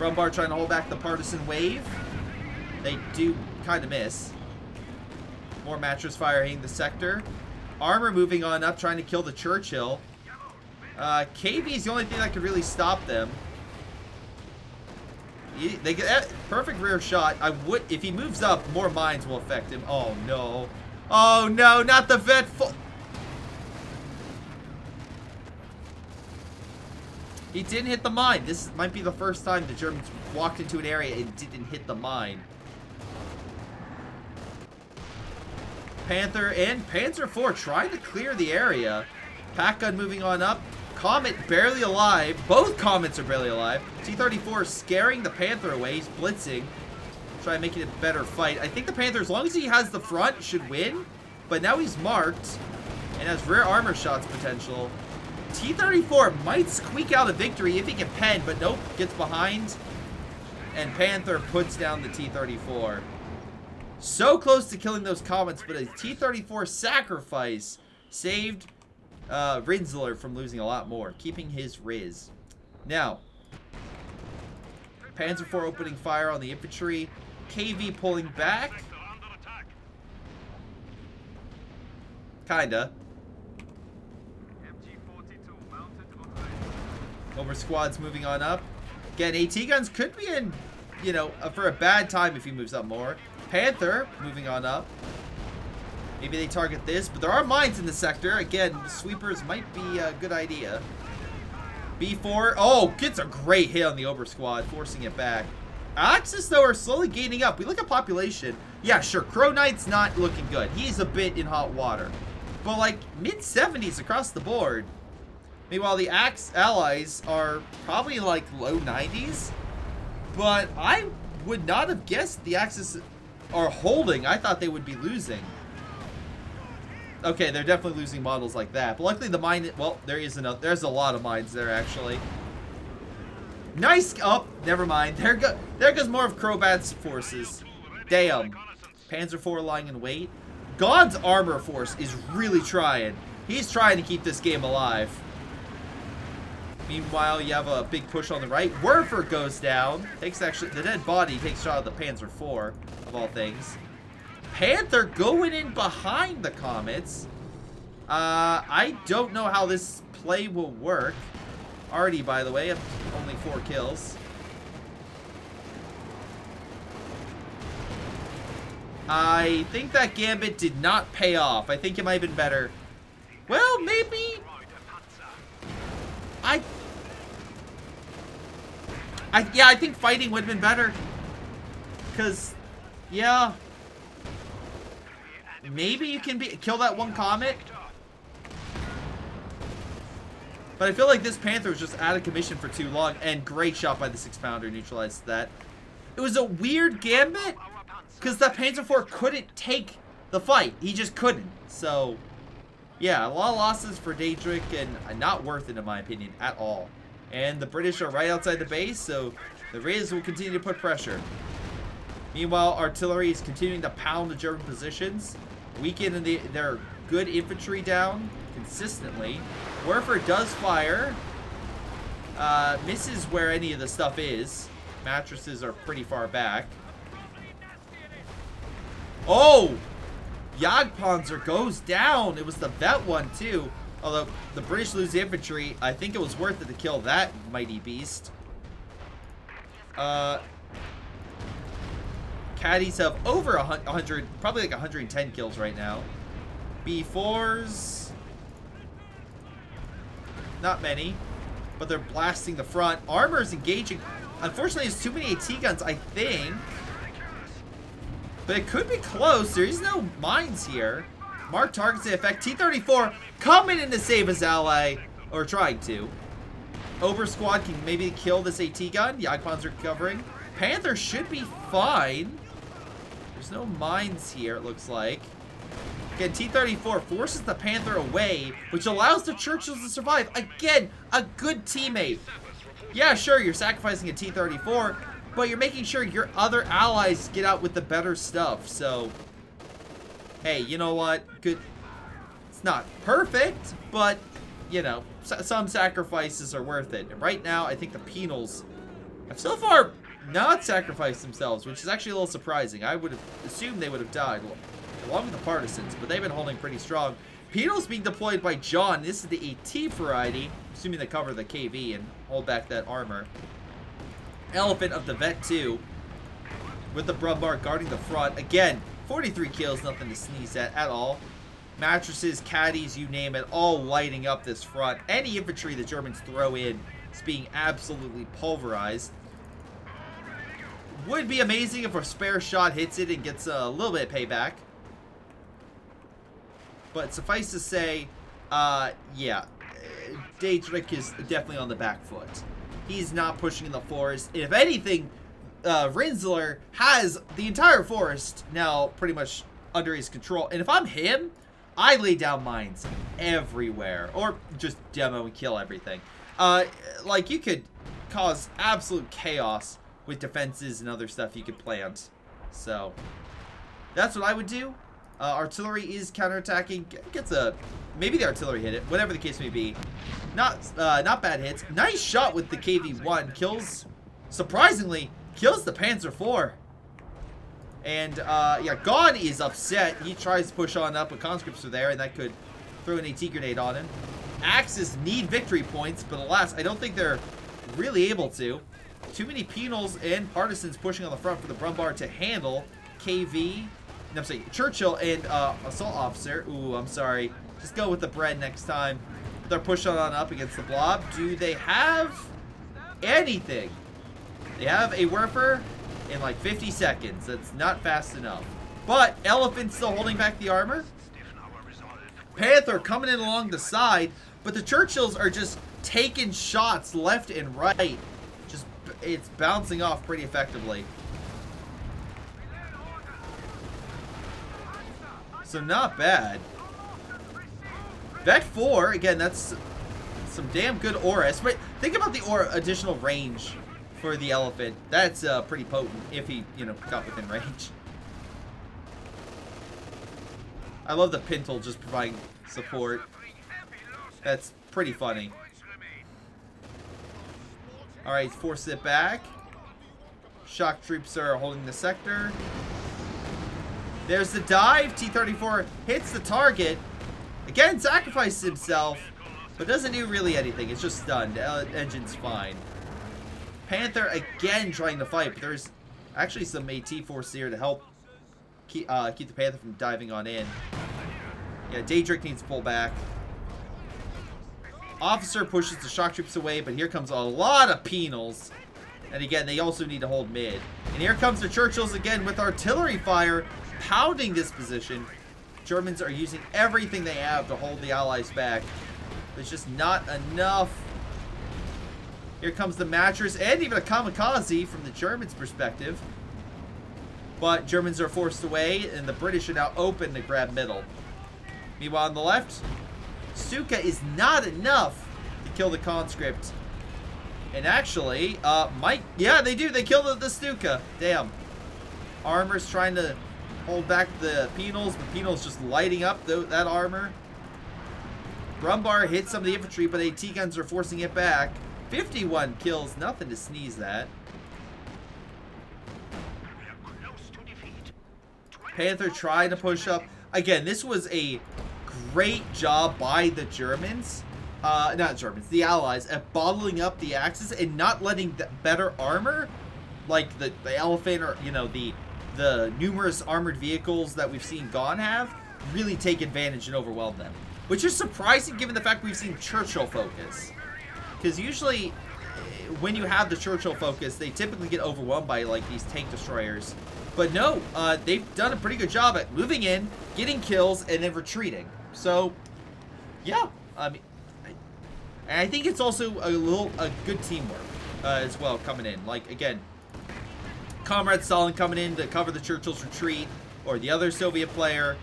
Brumbar trying to hold back the partisan wave. They do kind of miss. More mattress fire hitting the sector. Armor moving on up, trying to kill the Churchill. KV is the only thing that could really stop them. They get that perfect rear shot. If he moves up, more mines will affect him. Oh no! Oh no! Not the vet. He didn't hit the mine. This might be the first time the Germans walked into an area and didn't hit the mine. Panther and Panzer IV trying to clear the area. Pack gun moving on up. Comet barely alive. Both Comets are barely alive. T-34 scaring the Panther away. He's blitzing. Try and make it a better fight. I think the Panther, as long as he has the front, should win. But now he's marked and has rear armor shots potential. T-34 might squeak out a victory if he can pen, but nope, gets behind. And Panther puts down the T-34. So close to killing those Comets, but a T-34 sacrifice saved Rinsler from losing a lot more, keeping his Riz. Now, Panzer IV opening fire on the infantry. KV pulling back. Kinda. Over squads moving on up. Again, AT guns could be in, you know, for a bad time if he moves up more. Panther moving on up. Maybe they target this, but there are mines in the sector. Again, sweepers might be a good idea. B4. Oh, gets a great hit on the Ober squad, forcing it back. Axis, though, are slowly gaining up. We look at population. Yeah, sure. Crow Knight's not looking good. He's a bit in hot water. But, like, mid-70s across the board. Meanwhile, the Axe allies are probably, like, low 90s. But I would not have guessed the Axis are holding. I thought they would be losing. Okay, they're definitely losing models like that. But luckily the mine, well, there's a lot of mines there, actually. Nice, oh, never mind. There goes more of Crobat's forces. Damn. Panzer IV lying in wait. God's armor force is really trying. He's trying to keep this game alive. Meanwhile, you have a big push on the right. Werfer goes down. Takes actually, the dead body takes shot of the Panzer IV, of all things. Panther going in behind the Comets. I don't know how this play will work. Already, by the way, only 4 kills. I think that Gambit did not pay off. I think it might have been better. Well, maybe. Yeah, I think fighting would have been better. Because, yeah. Maybe you can kill that one Comet. But I feel like this Panther was just out of commission for too long. And Greyshot by the 6-pounder neutralized that. It was a weird Gambit. Because that Panzer IV couldn't take the fight. He just couldn't. So, yeah, a lot of losses for Daedric. And not worth it, in my opinion, at all. And the British are right outside the base. So, the Riz will continue to put pressure. Meanwhile, artillery is continuing to pound the German positions. Weaken their good infantry down consistently. Werfer does fire. Misses where any of the stuff is. Mattresses are pretty far back. Oh! Jagdpanzer goes down. It was the vet one, too. Although the British lose the infantry, I think it was worth it to kill that mighty beast. Caddies have over 100, probably like 110 kills right now. B4s, not many, but they're blasting the front. Armor's engaging. Unfortunately, there's too many AT guns, I think. But it could be close. There is no mines here. Mark targets the effect. T-34 coming in to save his ally, or trying to. Ober squad can maybe kill this AT gun. Jagdpanzer covering. Panther should be fine. There's no mines here, it looks like. Again, T-34 forces the Panther away, which allows the Churchills to survive. Again, a good teammate. Yeah, sure, you're sacrificing a T-34, but you're making sure your other allies get out with the better stuff. So, hey, you know what? Good. It's not perfect, but, you know, some sacrifices are worth it. And right now, I think the Penals have so far not sacrificed themselves, which is actually a little surprising. I would have assumed they would have died along with the Partisans, but they've been holding pretty strong. Penals being deployed by John. This is the AT variety, assuming they cover the KV and hold back that armor. Elephant of the Vet 2 with the Brumbar guarding the front. Again, 43 kills, nothing to sneeze at all. Mattresses, caddies, you name it, all lighting up this front. Any infantry the Germans throw in is being absolutely pulverized. Would be amazing if a spare shot hits it and gets a little bit of payback. But suffice to say, yeah, Daedric is definitely on the back foot. He's not pushing in the forest. If anything, Rinzler has the entire forest now pretty much under his control. And if I'm him, I lay down mines everywhere. Or just demo and kill everything. Like, you could cause absolute chaos with defenses and other stuff you could plant. So, that's what I would do. Artillery is counterattacking. Gets a... Maybe the artillery hit it. Whatever the case may be. Not bad hits. Nice shot with the KV-1. Kills... Surprisingly, kills the Panzer IV. And, yeah, God is upset. He tries to push on up, but conscripts are there, and that could throw an AT grenade on him. Axis need victory points, but alas, I don't think they're really able to. Too many Penals and Partisans pushing on the front for the Brumbar to handle. KV No, I'm saying Churchill and assault officer. Ooh, I'm sorry. Just go with the bread next time. They're pushing on up against the blob. Do they have anything? They have a Werfer in like 50 seconds. That's not fast enough. But Elephant's still holding back the armor. Panther coming in along the side, but the Churchills are just taking shots left and right. Just, it's bouncing off pretty effectively. So not bad. Vet 4, again, that's some damn good auras. But think about the aura additional range for the Elephant. That's pretty potent if he, you know, got within range. I love the Pintle just providing support. That's pretty funny. Alright, force it back. Shock troops are holding the sector. There's the dive. T-34 hits the target. Again, sacrifices himself, but doesn't do really anything. It's just stunned. Engine's fine. Panther again trying to fight, but there's actually some AT force here to help keep the Panther from diving on in. Yeah, Daedric needs to pull back. Officer pushes the shock troops away, but here comes a lot of penals. And again, they also need to hold mid. And here comes the Churchills again with artillery fire, pounding this position. Germans are using everything they have to hold the Allies back. There's just not enough. Here comes the mattress and even a kamikaze from the Germans' perspective. But Germans are forced away, and the British are now open to grab middle. Meanwhile, on the left, Stuka is not enough to kill the conscript. And actually, yeah, they do. They kill the Stuka. Damn. Armor's trying to hold back the Penals, but Penal's just lighting up that armor. Brumbar hits some of the infantry, but AT guns are forcing it back. 51 kills, nothing to sneeze at. Panther trying to push up. Again, this was a great job by the Germans. Not Germans, the Allies, at bottling up the Axis and not letting the better armor, like the Elephant or, you know, the numerous armored vehicles that we've seen Gone have, really take advantage and overwhelm them. Which is surprising given the fact we've seen Churchill focus. Because usually, when you have the Churchill focus, they typically get overwhelmed by, like, these tank destroyers. But no, they've done a pretty good job at moving in, getting kills, and then retreating. So, yeah, I mean, and I think it's also a good teamwork as well coming in. Like, again, Comrade Stalin coming in to cover the Churchill's retreat, or the other Soviet player.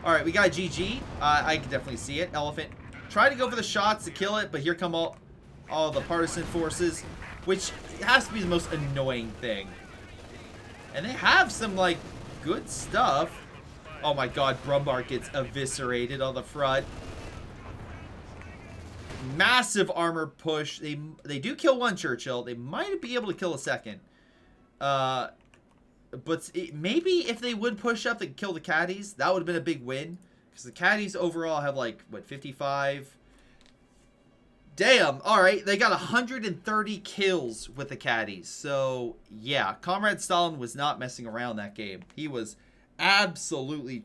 All right, we got GG. I can definitely see it. Elephant try to go for the shots to kill it, but here come all the partisan forces, which has to be the most annoying thing. And they have some, like, good stuff. Oh my god, Brumbar gets eviscerated on the front. Massive armor push. They do kill one Churchill. They might be able to kill a second. But maybe if they would push up, they could kill the Caddies. That would have been a big win. Because the Caddies overall have, like, what, 55? Damn. Alright, they got 130 kills with the Caddies. So, yeah. Comrade Stalin was not messing around that game. He was absolutely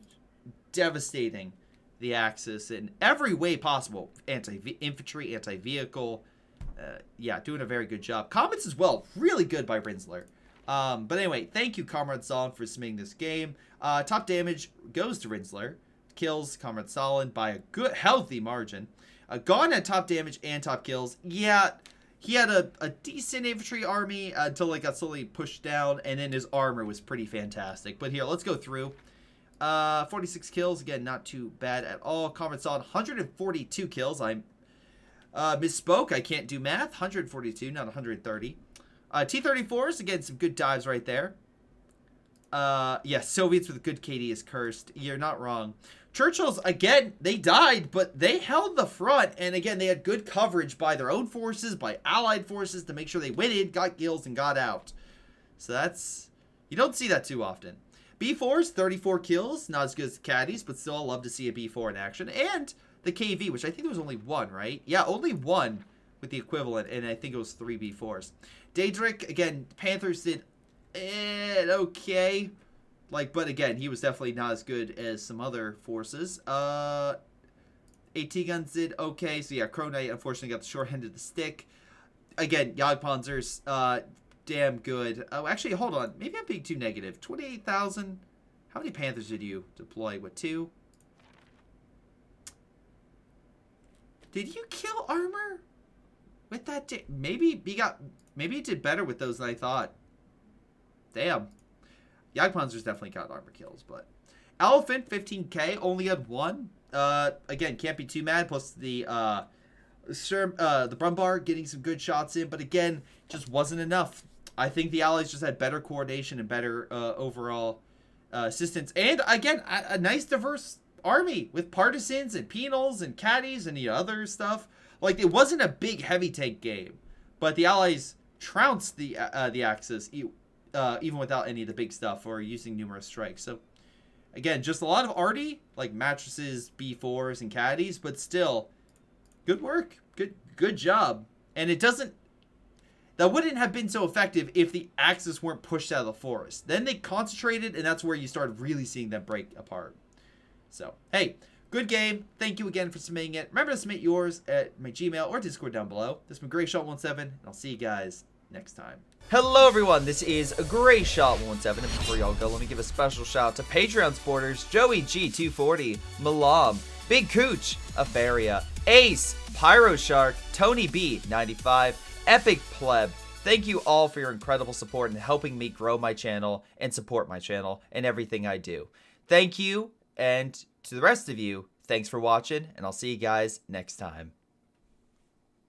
devastating the Axis in every way possible. Anti-infantry, anti-vehicle. Yeah, doing a very good job. Comments as well. Really good by Rinsler. But anyway, thank you, Comrade Stalin, for submitting this game. Top damage goes to Rinsler. Kills Comrade Stalin by a good, healthy margin. Gone at top damage and top kills. Yeah, he had a decent infantry army until it got slowly pushed down, and then his armor was pretty fantastic. But here, let's go through. 46 kills. Again, not too bad at all. Comrade Stalin, 142 kills. I misspoke. I can't do math. 142, not 130. T-34s, again, some good dives right there. Yeah, Soviets with good KD is cursed. You're not wrong. Churchills, again, they died, but they held the front. And again, they had good coverage by their own forces, by allied forces to make sure they went in, got kills, and got out. So that's... You don't see that too often. B4s, 34 kills. Not as good as the Caddies, but still, I love to see a B4 in action. And the KV, which I think there was only one, right? Yeah, only one with the equivalent, and I think it was 3 B4s. Daedric, again, Panthers did okay. Like, but again, he was definitely not as good as some other forces. AT guns did okay. So yeah, Crow Knight unfortunately got the short end of the stick. Again, Jagdpanzers, damn good. Oh, actually, hold on. Maybe I'm being too negative. 28,000. How many Panthers did you deploy? What, 2? Did you kill armor with that? Maybe he did better with those than I thought. Damn. Jagdpanzers definitely got armor kills, but Elephant 15k only had 1. Again, can't be too mad. Plus the Brumbar getting some good shots in, but again, just wasn't enough. I think the Allies just had better coordination and better overall assistance, and again, a nice diverse army with partisans and penals and caddies and the other stuff. Like, it wasn't a big heavy tank game, but the Allies trounced the Axis even without any of the big stuff or using numerous strikes. So again, just a lot of arty, like mattresses, B4s, and caddies, but still, good work, good job. And that wouldn't have been so effective if the Axis weren't pushed out of the forest. Then they concentrated, and that's where you started really seeing them break apart. So, hey, good game. Thank you again for submitting it. Remember to submit yours at my Gmail or Discord down below. This has been Greyshot17, and I'll see you guys next time. Hello, everyone. This is Greyshot17, and before y'all go, let me give a special shout out to Patreon supporters Joey G240, Milam, Big Cooch, Aphyria, Ace, Pyro Shark, Tonybee 95, Epic Pleb. Thank you all for your incredible support and helping me grow my channel and support my channel and everything I do. Thank you, and to the rest of you, thanks for watching, and I'll see you guys next time.